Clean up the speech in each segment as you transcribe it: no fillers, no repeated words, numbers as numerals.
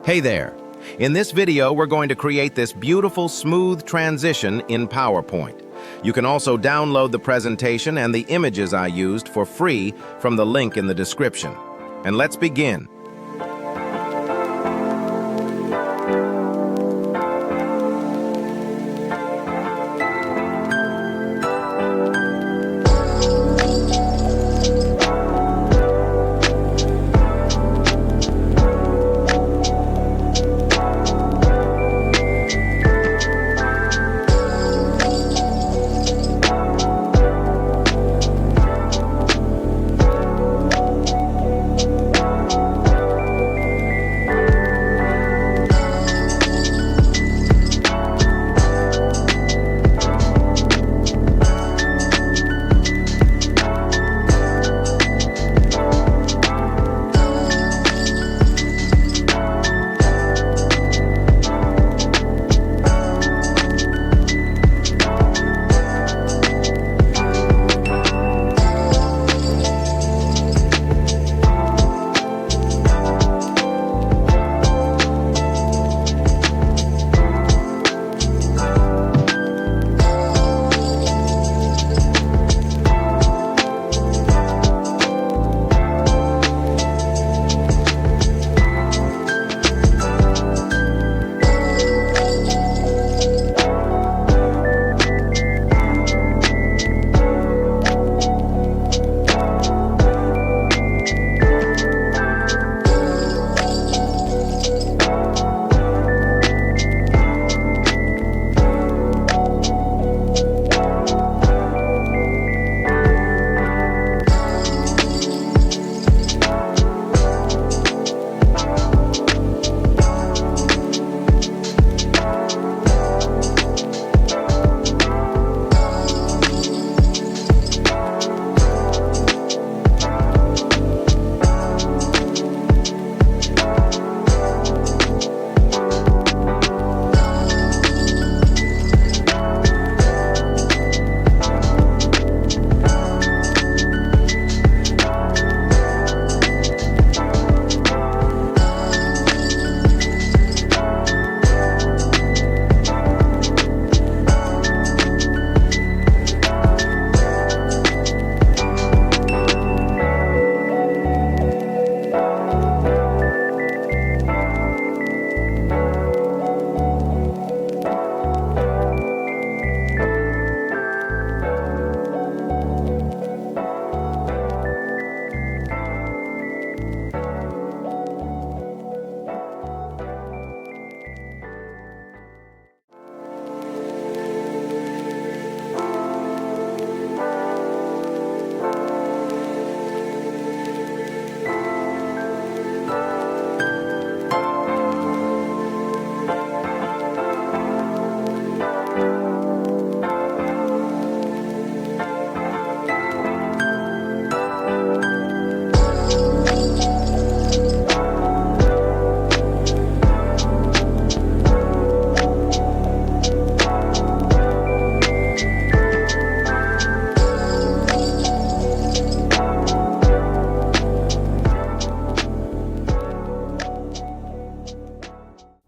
Hey there! In this video, we're going to create this beautiful, smooth transition in PowerPoint. You can also download the presentation and the images I used for free from the link in the description. And let's begin.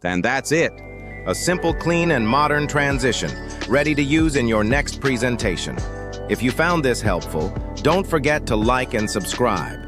And that's it. A simple, clean, and modern transition, ready to use in your next presentation. If you found this helpful, don't forget to like and subscribe.